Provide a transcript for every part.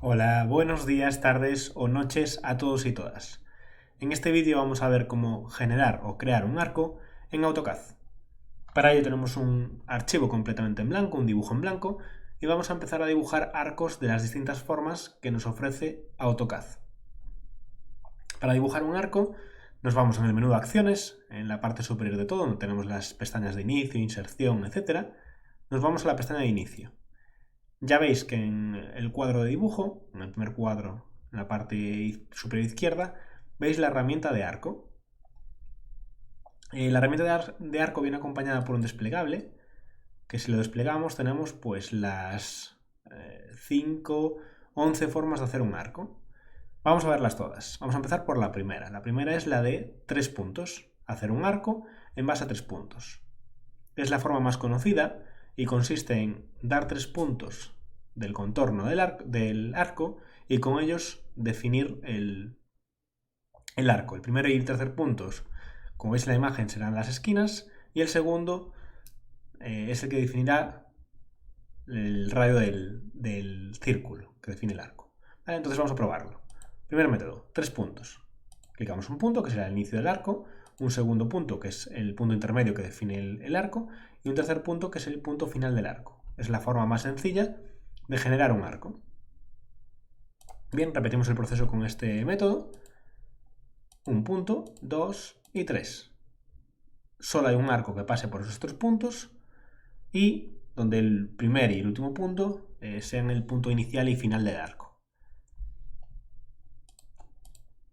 Hola, buenos días, tardes o noches a todos y todas. En este vídeo vamos a ver cómo generar o crear un arco en AutoCAD. Para ello tenemos un archivo completamente en blanco, un dibujo en blanco, y vamos a empezar a dibujar arcos de las distintas formas que nos ofrece AutoCAD. Para dibujar un arco nos vamos en el menú de acciones, en la parte superior de todo, donde tenemos las pestañas de inicio, inserción, etc. Nos vamos a la pestaña de inicio. Ya veis que en el cuadro de dibujo, en el primer cuadro, en la parte superior izquierda, veis la herramienta de arco. La herramienta de arco viene acompañada por un desplegable, que si lo desplegamos tenemos pues las 5, 11 formas de hacer un arco. Vamos a verlas todas. Vamos a empezar por la primera. La primera es la de 3 puntos. Hacer un arco en base a 3 puntos. Es la forma más conocida y consiste en dar 3 puntos del contorno del arco y con ellos definir el arco. El primero y el tercer puntos, como veis en la imagen, serán las esquinas y el segundo es el que definirá el radio del círculo que define el arco. Vale, entonces vamos a probarlo. Primer método, 3 puntos. Clicamos un punto, que será el inicio del arco, un segundo punto, que es el punto intermedio que define el arco, y un tercer punto, que es el punto final del arco. Es la forma más sencilla de generar un arco. Bien, repetimos el proceso con este método. Un punto, 2 y 3. Solo hay un arco que pase por esos 3 puntos y donde el primer y el último punto sean el punto inicial y final del arco.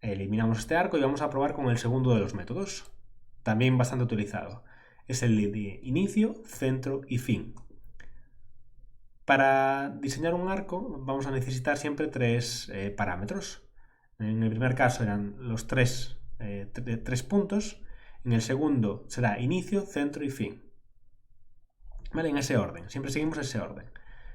Eliminamos este arco y vamos a probar con el segundo de los métodos, también bastante utilizado. Es el de inicio, centro y fin. Para diseñar un arco vamos a necesitar siempre tres parámetros. En el primer caso eran los tres puntos. En el segundo será inicio, centro y fin. ¿Vale? En ese orden. Siempre seguimos ese orden.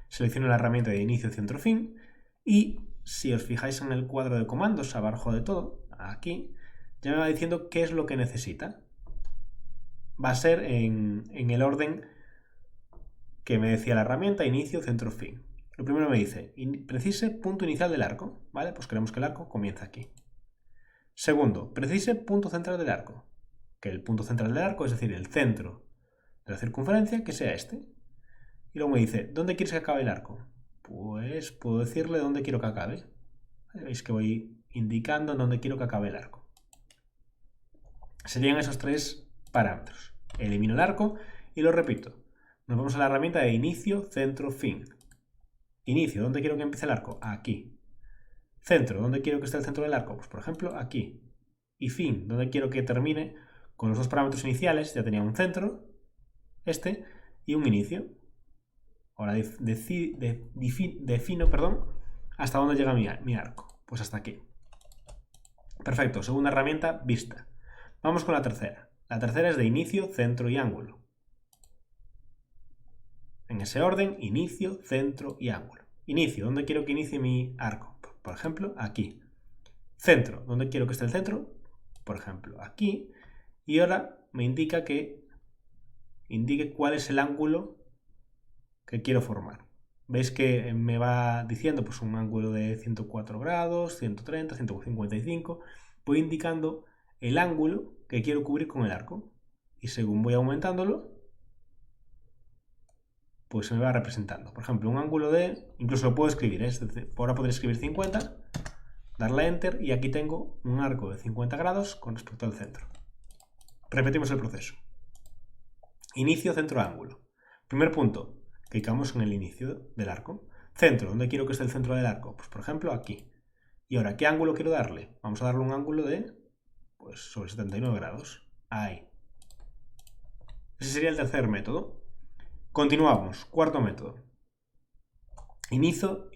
Selecciono la herramienta de inicio, centro, fin. Y si os fijáis en el cuadro de comandos abajo de todo, aquí, ya me va diciendo qué es lo que necesita. Va a ser en el orden que me decía la herramienta, inicio, centro, fin. Lo primero me dice, precise punto inicial del arco, ¿vale? Pues queremos que el arco comience aquí. Segundo, precise punto central del arco, que el punto central del arco, es decir, el centro de la circunferencia, que sea este. Y luego me dice, ¿dónde quieres que acabe el arco? Pues puedo decirle dónde quiero que acabe. Veis que voy indicando en dónde quiero que acabe el arco. Serían esos tres parámetros. Elimino el arco y lo repito. Nos vamos a la herramienta de inicio, centro, fin. Inicio, ¿dónde quiero que empiece el arco? Aquí. Centro, ¿dónde quiero que esté el centro del arco? Pues por ejemplo, aquí. Y fin, ¿dónde quiero que termine? Con los dos parámetros iniciales ya tenía un centro, este, y un inicio. Ahora defino, hasta dónde llega mi arco. Pues hasta aquí. Perfecto, segunda herramienta, vista. Vamos con la tercera. La tercera es de inicio, centro y ángulo. En ese orden, inicio, centro y ángulo. Inicio, ¿dónde quiero que inicie mi arco? Por ejemplo, aquí. Centro, ¿dónde quiero que esté el centro? Por ejemplo, aquí. Y ahora me indica que indique cuál es el ángulo que quiero formar. Veis que me va diciendo pues un ángulo de 104 grados, 130, 155. Voy indicando el ángulo que quiero cubrir con el arco. Y según voy aumentándolo, pues se me va representando. Por ejemplo, un ángulo de... Incluso lo puedo escribir, es decir, ahora podré escribir 50, darle a Enter y aquí tengo un arco de 50 grados con respecto al centro. Repetimos el proceso. Inicio, centro, ángulo. Primer punto, clicamos en el inicio del arco. Centro, ¿dónde quiero que esté el centro del arco? Pues por ejemplo aquí. Y ahora, ¿qué ángulo quiero darle? Vamos a darle un ángulo de, pues sobre 79 grados. Ahí. Ese sería el tercer método. Continuamos. Cuarto método. Inicio,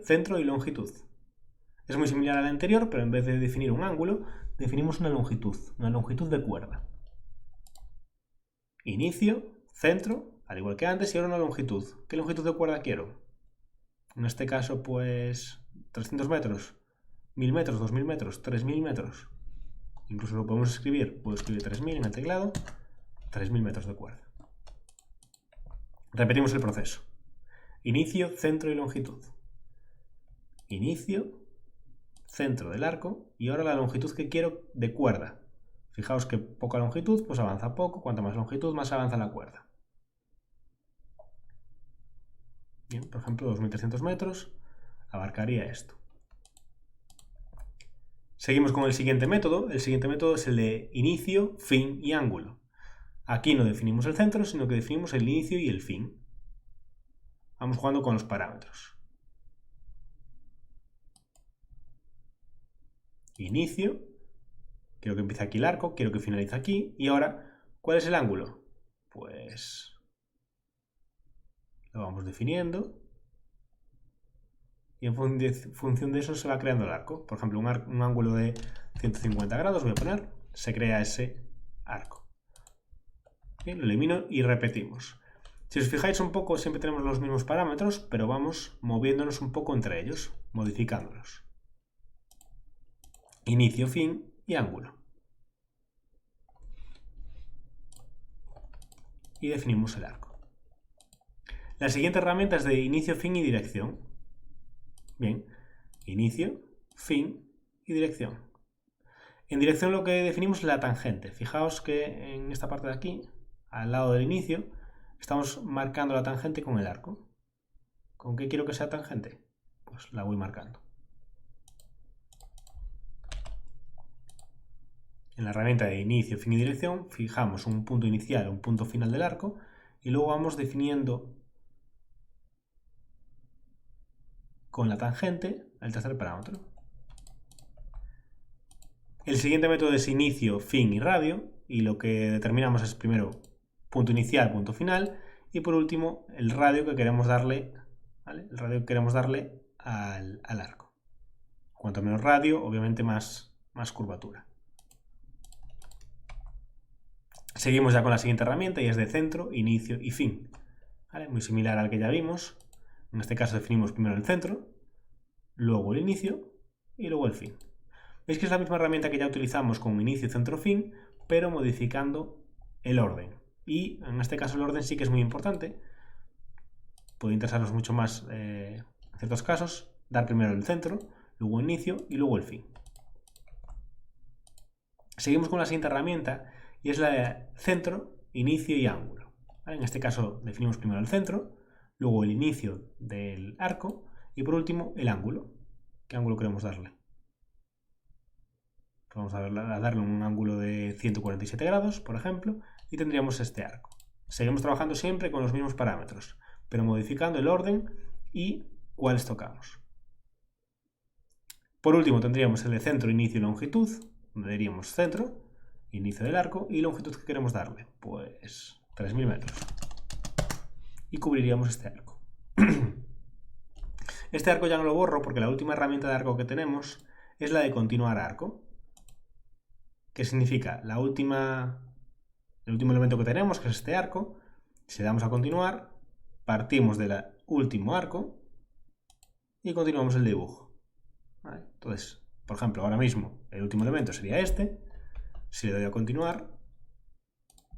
centro y longitud. Es muy similar al anterior, pero en vez de definir un ángulo, definimos una longitud de cuerda. Inicio, centro, al igual que antes, y ahora una longitud. ¿Qué longitud de cuerda quiero? En este caso, pues 300 metros, 1000 metros, 2000 metros, 3000 metros. Incluso lo podemos escribir, puedo escribir 3000 en el teclado, 3000 metros de cuerda. Repetimos el proceso. Inicio, centro y longitud. inicio, centro del arco y ahora la longitud que quiero de cuerda. Fijaos que poca longitud, pues avanza poco. Cuanto más longitud, más avanza la cuerda. Bien, por ejemplo, 2300 metros abarcaría esto. Seguimos con el siguiente método. El siguiente método es el de inicio, fin y ángulo. Aquí no definimos el centro, sino que definimos el inicio y el fin. Vamos jugando con los parámetros. Inicio. Quiero que empiece aquí el arco, quiero que finalice aquí. Y ahora, ¿cuál es el ángulo? Pues lo vamos definiendo. Y en función de eso se va creando el arco. Por ejemplo, un ángulo de 150 grados, voy a poner, se crea ese arco. Bien, lo elimino y repetimos. Si os fijáis un poco, siempre tenemos los mismos parámetros, pero vamos moviéndonos un poco entre ellos, modificándolos. Inicio, fin y ángulo. Y definimos el arco. La siguiente herramienta es de inicio, fin y dirección. Bien, inicio, fin y dirección. En dirección lo que definimos es la tangente. Fijaos que en esta parte de aquí, al lado del inicio, estamos marcando la tangente con el arco. ¿Con qué quiero que sea tangente? Pues la voy marcando. En la herramienta de inicio, fin y dirección, fijamos un punto inicial o un punto final del arco y luego vamos definiendo con la tangente el tercer parámetro. El siguiente método es inicio, fin y radio, y lo que determinamos es primero punto inicial, punto final, y por último el radio que queremos darle, ¿vale? El radio que queremos darle al arco. Cuanto menos radio, obviamente más curvatura. Seguimos ya con la siguiente herramienta y es de centro, inicio y fin. ¿Vale? Muy similar al que ya vimos. En este caso definimos primero el centro, luego el inicio y luego el fin. Veis que es la misma herramienta que ya utilizamos con inicio, centro, fin, pero modificando el orden. Y en este caso el orden sí que es muy importante. Puede interesarnos mucho más en ciertos casos. Dar primero el centro, luego el inicio y luego el fin. Seguimos con la siguiente herramienta y es la de centro, inicio y ángulo. ¿Vale? En este caso definimos primero el centro, luego el inicio del arco y por último el ángulo. ¿Qué ángulo queremos darle? Vamos a darle un ángulo de 147 grados, por ejemplo, y tendríamos este arco. Seguimos trabajando siempre con los mismos parámetros, pero modificando el orden y cuáles tocamos. Por último tendríamos el de centro, inicio y longitud, donde diríamos centro, inicio del arco y longitud que queremos darle, pues 3000 metros. Y cubriríamos este arco. Este arco ya no lo borro porque la última herramienta de arco que tenemos es la de continuar arco. ¿Qué significa? El último elemento que tenemos, que es este arco, si le damos a continuar, partimos del último arco y continuamos el dibujo. ¿Vale? Entonces, por ejemplo, ahora mismo el último elemento sería este. Si le doy a continuar,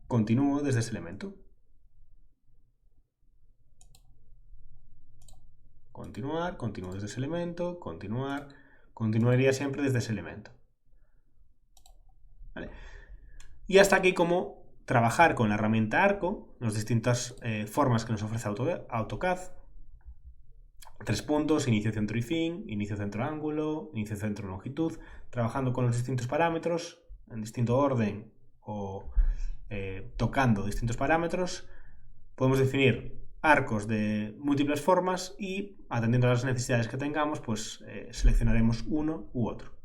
continúo desde ese elemento. Continuar, continúo desde ese elemento, continuar, continuaría siempre desde ese elemento. ¿Vale? Y hasta aquí cómo trabajar con la herramienta arco, las distintas formas que nos ofrece AutoCAD. 3 puntos, inicio, centro y fin, inicio, centro, ángulo, inicio, centro, longitud, trabajando con los distintos parámetros en distinto orden o tocando distintos parámetros. Podemos definir arcos de múltiples formas y, atendiendo a las necesidades que tengamos, pues seleccionaremos uno u otro.